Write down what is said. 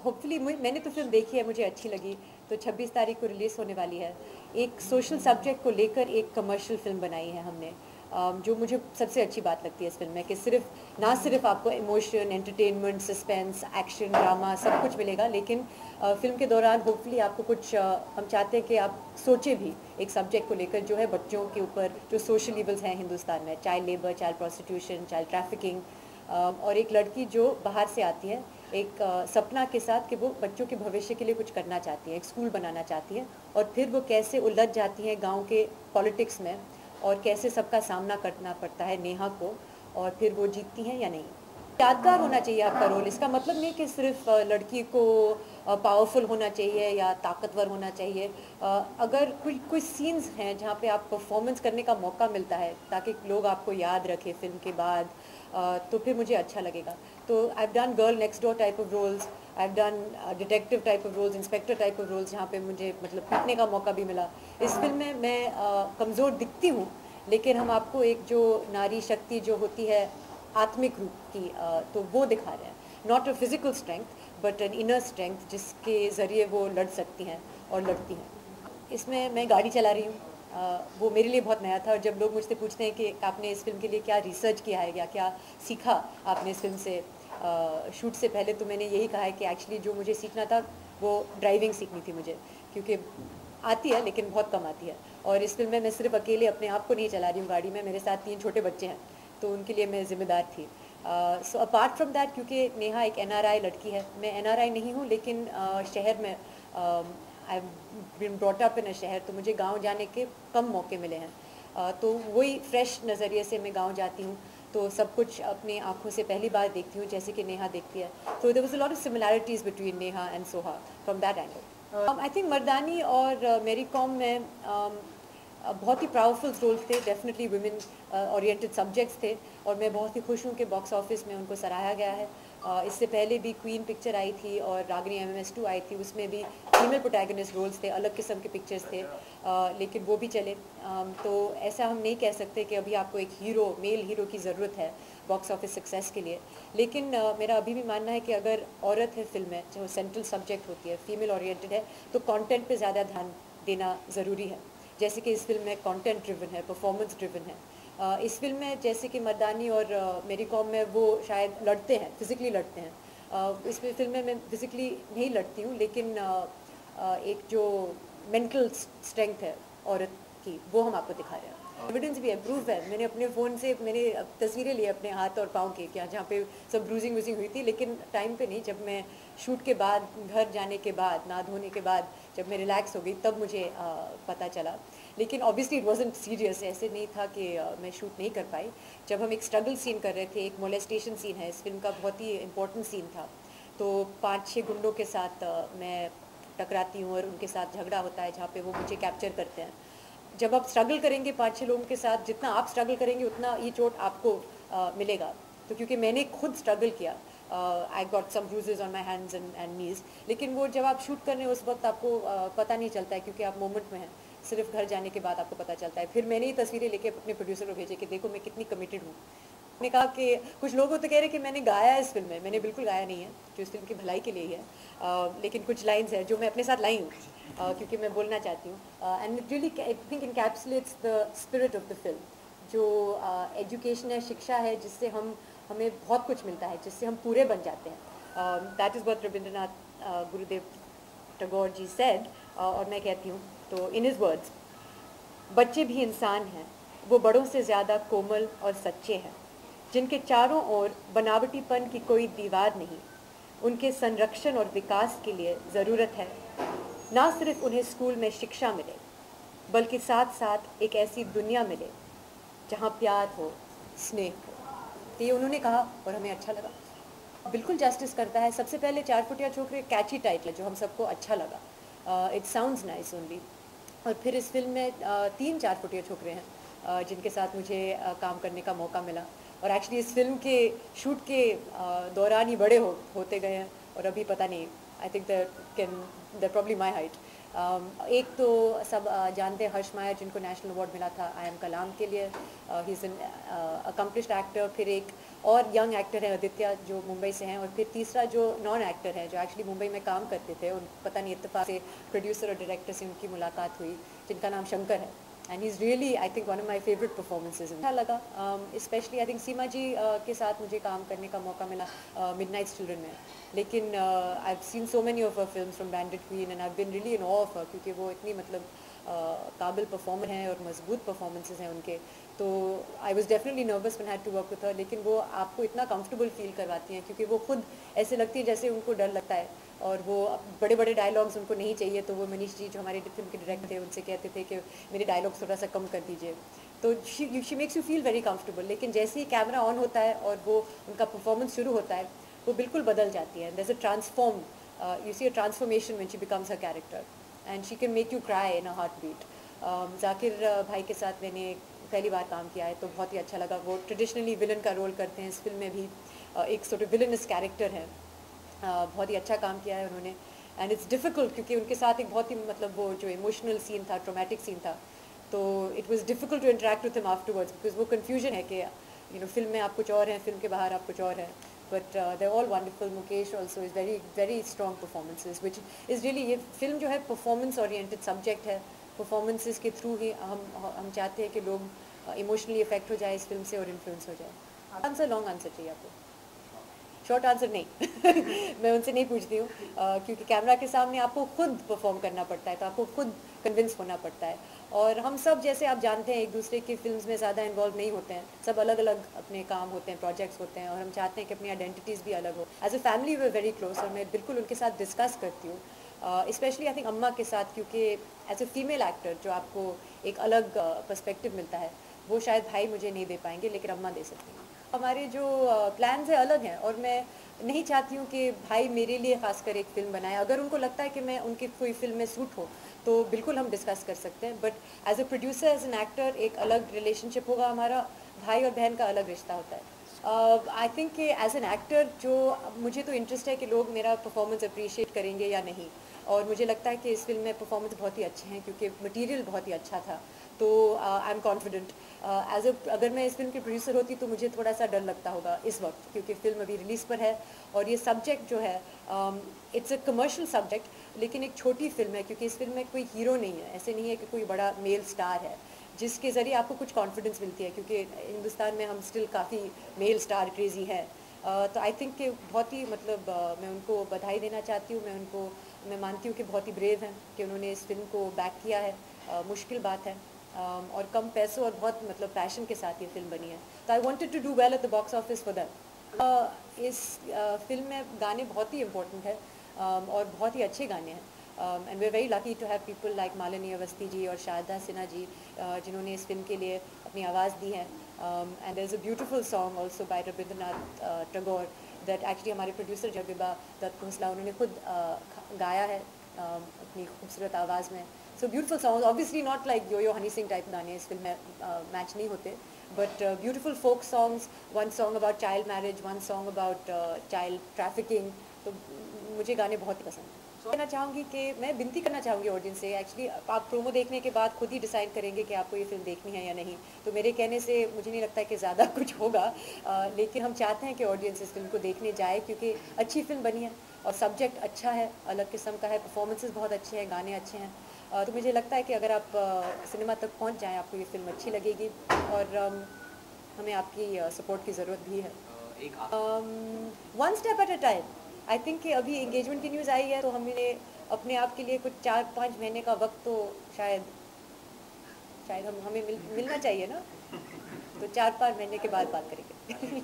Hopefully मैंने तो film देखी है, मुझे अच्छी लगी। तो 26 तारीख को रिलीज़ होने वाली है। एक सोशल सब्जेक्ट को लेकर एक कमर्शियल फिल्म बनाई है हमने, जो मुझे सबसे अच्छी बात लगती है इस फिल्म में, कि ना सिर्फ आपको emotion, entertainment, suspense, action, drama सब कुछ मिलेगा, लेकिन फिल्म के दौरान होपफुली आपको कुछ हम चाहते हैं कि आप सोचें भी एक सब्जेक्ट को लेकर, जो है बच्चों के ऊपर जो सोशल इवल्स हैं हिंदुस्तान में, child labour, child prostitution, child trafficking, और एक लड़की जो बाहर से आती है एक सपना के साथ कि वो बच्चों के भविष्य के लिए कुछ करना चाहती है, एक स्कूल बनाना चाहती है, और फिर वो कैसे उलझ जाती है गांव के पॉलिटिक्स में, और कैसे सबका सामना करना पड़ता है नेहा को, और फिर वो जीतती हैं या नहीं। यादगार होना चाहिए आपका रोल। इसका मतलब नहीं कि सिर्फ लड़की को पावरफुल होना चाहिए या ताकतवर होना चाहिए। अगर कुछ सीन्स हैं जहाँ पे आप परफॉर्मेंस करने का मौका मिलता है ताकि लोग आपको याद रखें फिल्म के बाद, तो फिर मुझे अच्छा लगेगा। तो I have done girl next door type of roles, I have done detective type of roles, inspector type of roles, जहाँ पे मुझे मतलब पीटने का मौका भी मिला। इस फिल्म में मैं कमज़ोर दिखती हूँ, लेकिन हम आपको एक जो नारी शक्ति जो होती है आत्मिक रूप की, तो वो दिखा रहे हैं। Not a physical strength but an inner strength, जिसके ज़रिए वो लड़ सकती हैं और लड़ती हैं। इसमें मैं गाड़ी चला रही हूँ, वो मेरे लिए बहुत नया था। और जब लोग मुझसे पूछते हैं कि आपने इस फिल्म के लिए क्या रिसर्च किया है या क्या सीखा आपने इस फिल्म से, शूट से पहले, तो मैंने यही कहा है कि एक्चुअली जो मुझे सीखना था वो ड्राइविंग सीखनी थी मुझे, क्योंकि आती है लेकिन बहुत कम आती है। और इस फिल्म में मैं सिर्फ अकेले अपने आप को नहीं चला रही हूँ गाड़ी में, मेरे साथ 3 छोटे बच्चे हैं, तो उनके लिए मैं ज़िम्मेदार थी। सो अपार्ट फ्रॉम दैट, क्योंकि नेहा एक एनआरआई लड़की है, मैं एनआरआई नहीं हूँ, लेकिन शहर में I been brought up in a शहर, तो मुझे गांव जाने के कम मौके मिले हैं। तो वही फ्रेश नज़रिए से मैं गांव जाती हूँ, तो सब कुछ अपनी आंखों से पहली बार देखती हूँ, जैसे कि नेहा देखती है। तो there was a lot of similarities between Neha and Soha from that angle. I think Mardaani और मेरी कॉम में बहुत ही पावरफुल रोल्स थे, डेफिनेटली वुमेन ओरिएंटेड सब्जेक्ट्स थे, और मैं बहुत ही खुश हूँ कि बॉक्स ऑफिस में उनको सराहा गया है। इससे पहले भी क्वीन पिक्चर आई थी और रागिनी MMS2 आई थी, उसमें भी फीमेल प्रोटैगनिस्ट रोल्स थे, अलग किस्म के पिक्चर्स थे, लेकिन वो भी चले। तो ऐसा हम नहीं कह सकते कि अभी आपको एक हीरो, मेल हीरो की ज़रूरत है बॉक्स ऑफिस सक्सेस के लिए। लेकिन मेरा अभी भी मानना है कि अगर औरत है फिल्म में, जो सेंट्रल सब्जेक्ट होती है, फीमेल ओरिएंटेड है, तो कंटेंट पे ज़्यादा ध्यान देना ज़रूरी है। जैसे कि इस फिल्म में कंटेंट ड्रिवन है, परफॉर्मेंस ड्रिवन है। इस फिल्म में जैसे कि मर्दानी और मेरी कॉम में वो शायद लड़ते हैं, फिज़िकली लड़ते हैं। इस फिल्म में मैं फिज़िकली नहीं लड़ती हूँ, लेकिन एक जो मेंटल स्ट्रेंथ है औरत की, वो हम आपको दिखा रहे हैं। एविडेंस भी है, प्रूफ है। मैंने अपने फ़ोन से मैंने तस्वीरें ली अपने हाथ और पाँव के, क्या जहाँ पे सब ब्रूजिंग वूजिंग हुई थी, लेकिन टाइम पे नहीं। जब मैं शूट के बाद, घर जाने के बाद, नहा धोने के बाद, जब मैं रिलैक्स हो गई, तब मुझे पता चला। लेकिन ऑब्वियसली इट वाजंट सीरियस, ऐसे नहीं था कि मैं शूट नहीं कर पाई। जब हम एक स्ट्रगल सीन कर रहे थे, एक मोलेस्टेशन सीन है इस फिल्म का, बहुत ही इंपॉर्टेंट सीन था, तो 5-6 गुंडों के साथ मैं टकराती हूँ और उनके साथ झगड़ा होता है, जहाँ पे वो मुझे कैप्चर करते हैं। जब आप स्ट्रगल करेंगे 5-6 लोगों के साथ, जितना आप स्ट्रगल करेंगे उतना ये चोट आपको मिलेगा। तो क्योंकि मैंने खुद स्ट्रगल किया, I got some bruises on my hands and knees, लेकिन वो जब आप शूट करने उस वक्त आपको पता नहीं चलता है, क्योंकि आप मोमेंट में हैं। सिर्फ घर जाने के बाद आपको पता चलता है। फिर मैंने ये तस्वीरें लेके अपने प्रोड्यूसर को भेजे कि देखो मैं कितनी कमिटेड हूँ। ने कहा कि कुछ लोग तो कह रहे कि मैंने गाया है इस फिल्म में, मैंने बिल्कुल गाया नहीं है, जो इस फिल्म की भलाई के लिए ही है। लेकिन कुछ लाइंस हैं जो मैं अपने साथ लाई हूँ, क्योंकि मैं बोलना चाहती हूँ। And it really I think encapsulates the spirit of the film, जो एजुकेशन है, शिक्षा है, जिससे हमें बहुत कुछ मिलता है, जिससे हम पूरे बन जाते हैं। That is what Rabindranath Gurudev Tagore ji said, और मैं कहती हूँ, तो इन हिज वर्ड्स, बच्चे भी इंसान हैं, वो बड़ों से ज़्यादा कोमल और सच्चे हैं, जिनके चारों ओर बनावटीपन की कोई दीवार नहीं। उनके संरक्षण और विकास के लिए ज़रूरत है ना सिर्फ उन्हें स्कूल में शिक्षा मिले, बल्कि साथ साथ एक ऐसी दुनिया मिले जहाँ प्यार हो, स्नेह हो। तो ये उन्होंने कहा और हमें अच्छा लगा, बिल्कुल जस्टिस करता है। सबसे पहले 4 फुटिया छोकरे कैची टाइटल है जो हम सबको अच्छा लगा, इट साउंड्स नाइस ओनली। और फिर इस फिल्म में 3-4 फुटिया छोकरे हैं जिनके साथ मुझे काम करने का मौका मिला, और एक्चुअली इस फिल्म के शूट के दौरान ही बड़े होते गए हैं, और अभी पता नहीं, I think they probably my height. एक तो सब जानते हैं हर्ष माया, जिनको नेशनल अवार्ड मिला था आई एम कलाम के लिए, he is an accomplished actor. फिर एक और यंग एक्टर है आदित्य, जो मुंबई से हैं। और फिर तीसरा जो नॉन एक्टर है, जो एक्चुअली मुंबई में काम करते थे, उन पता नहीं इत्तेफाक से प्रोड्यूसर और डायरेक्टर से उनकी मुलाकात हुई, जिनका नाम शंकर है। And he is really I think one of my favourite performances. अच्छा लगा, स्पेशली आई थिंक सीमा जी के साथ मुझे काम करने का मौका मिला मिडनाइट चिल्ड्रन में। लेकिन I have seen so many of her films from bandit queen and I have been really in awe of her, क्योंकि वो इतनी मतलब काबिल परफॉर्मर हैं और मजबूत परफॉर्मेंसेज हैं उनके। तो I was definitely nervous when had to work with her, लेकिन वो आपको इतना कंफर्टेबल फील करवाती हैं, क्योंकि वो खुद ऐसे लगती है जैसे उनको डर लगता है। और वो बड़े बड़े डायलॉग्स उनको नहीं चाहिए, तो वो मनीष जी जो हमारे फिल्म के डायरेक्टर थे, उनसे कहते थे कि मेरे डायलॉग्स थोड़ा सा कम कर दीजिए। तो she makes you feel very comfortable. लेकिन जैसे ही कैमरा ऑन होता है और वो उनका परफॉर्मेंस शुरू होता है, वो बिल्कुल बदल जाती है। There is a transform, you see a transformation when she becomes a character and she can make you cry in a heartbeat. Zakir भाई के साथ मैंने पहली बार काम किया है, तो बहुत ही अच्छा लगा। वो ट्रेडिशनली विलन का रोल करते हैं, इस फिल्म में भी एक सॉर्ट ऑफ विलनस कैरेक्टर है। बहुत ही अच्छा काम किया है उन्होंने। एंड इट्स डिफ़िकल्ट, क्योंकि उनके साथ एक बहुत ही मतलब वो जो इमोशनल सीन था, ट्रोमेटिक सीन था, तो it was difficult to interact with him afterwards, because वो कन्फ्यूजन है कि फिल्म में आप कुछ और हैं, फिल्म के बाहर आप कुछ और हैं। But they all wonderful. Mukesh also is very very strong performances, which is really, ये फिल्म जो है परफॉर्मेंस ओरिएंटेड सब्जेक्ट है। परफॉर्मेंसेज के थ्रू ही हम चाहते हैं कि लोग इमोशनली इफेक्ट हो जाए इस फिल्म से और इन्फ्लुएंस हो जाए। आंसर लॉन्ग आंसर चाहिए आपको? शॉर्ट आंसर नहीं। मैं उनसे नहीं पूछती हूँ, क्योंकि कैमरा के सामने आपको खुद परफॉर्म करना पड़ता है, तो आपको खुद कन्विंस होना पड़ता है। और हम सब, जैसे आप जानते हैं, एक दूसरे की फिल्म्स में ज़्यादा इन्वॉल्व नहीं होते हैं, सब अलग अलग अपने काम होते हैं, प्रोजेक्ट्स होते हैं, और हम चाहते हैं कि अपनी आइडेंटिटीज़ भी अलग हो। As a family we are very close, और मैं बिल्कुल उनके साथ डिस्कस करती हूँ, स्पेशली आई थिंक अम्मा के साथ, क्योंकि एज अ फीमेल एक्टर जो आपको एक अलग पर्सपेक्टिव मिलता है, वो शायद भाई मुझे नहीं दे पाएंगे, लेकिन अम्मा दे सकती हैं। हमारे जो प्लान्स हैं अलग हैं, और मैं नहीं चाहती हूँ कि भाई मेरे लिए खासकर एक फ़िल्म बनाए। अगर उनको लगता है कि मैं उनकी कोई फ़िल्म में सूट हो, तो बिल्कुल हम डिस्कस कर सकते हैं। But as a producer, as an actor, एक अलग रिलेशनशिप होगा हमारा। भाई और बहन का अलग रिश्ता होता है। आई थिंक कि एज एन एक्टर, जो मुझे तो इंटरेस्ट है कि लोग मेरा परफॉर्मेंस अप्रिशिएट करेंगे या नहीं। और मुझे लगता है कि इस फिल्म में परफॉर्मेंस बहुत ही अच्छे हैं, क्योंकि मटेरियल बहुत ही अच्छा था। तो आई एम कॉन्फिडेंट। अगर मैं इस फिल्म की प्रोड्यूसर होती, तो मुझे थोड़ा सा डर लगता होगा इस वक्त, क्योंकि फिल्म अभी रिलीज़ पर है। और ये सब्जेक्ट जो है, इट्स अ कमर्शियल सब्जेक्ट, लेकिन एक छोटी फिल्म है, क्योंकि इस फिल्म में कोई हीरो नहीं है। ऐसे नहीं है कि कोई बड़ा मेल स्टार है जिसके ज़रिए आपको कुछ कॉन्फिडेंस मिलती है, क्योंकि हिंदुस्तान में हम स्टिल काफ़ी मेल स्टार क्रेज़ी है। तो आई थिंक कि बहुत ही मतलब मैं उनको बधाई देना चाहती हूँ। मैं मानती हूँ कि बहुत ही ब्रेव हैं कि उन्होंने इस फिल्म को बैक किया है। मुश्किल बात है, और कम पैसों और बहुत मतलब पैशन के साथ ये फिल्म बनी है। तो I wanted to do well at the box office for that. इस फिल्म में गाने बहुत ही इम्पोर्टेंट है, और बहुत ही अच्छे गाने हैं। And we are very lucky to have people like Malini Awasthi ji और शारदा सिन्हा जी, जिन्होंने इस फिल्म के लिए अपनी आवाज़ दी है। And there is a beautiful song also by Rabindranath Tagore, that actually हमारे प्रोड्यूसर जगविबा दत्त खोसला, उन्होंने खुद गाया है अपनी खूबसूरत आवाज़ में। So beautiful song, obviously not like Yo Yo Honey Singh type गाने इस फिल्म में मैच नहीं होते, but beautiful folk songs, one song about child marriage, one song about child trafficking. तो मुझे गाने बहुत ही पसंद हैं। कहना चाहूँगी कि मैं विनती करना चाहूँगी ऑडियंस से, एक्चुअली आप प्रोमो देखने के बाद खुद ही डिसाइड करेंगे कि आपको ये फिल्म देखनी है या नहीं। तो मेरे कहने से मुझे नहीं लगता है कि ज़्यादा कुछ होगा, लेकिन हम चाहते हैं कि ऑडियंस इस फिल्म को देखने जाए, क्योंकि अच्छी फिल्म बनी है और सब्जेक्ट अच्छा है, अलग किस्म का है, परफॉर्मेंसेस बहुत अच्छे हैं, गाने अच्छे हैं। तो मुझे लगता है कि अगर आप सिनेमा तक पहुंच जाएं, आपको ये फिल्म अच्छी लगेगी, और हमें आपकी सपोर्ट की ज़रूरत भी है। One step at a time. I think कि अभी एंगेजमेंट की न्यूज़ आई है, तो हमें अपने आप के लिए कुछ 4-5 महीने का वक्त तो शायद हमें मिलना चाहिए ना। तो 4-5 महीने के बाद बात करेंगे।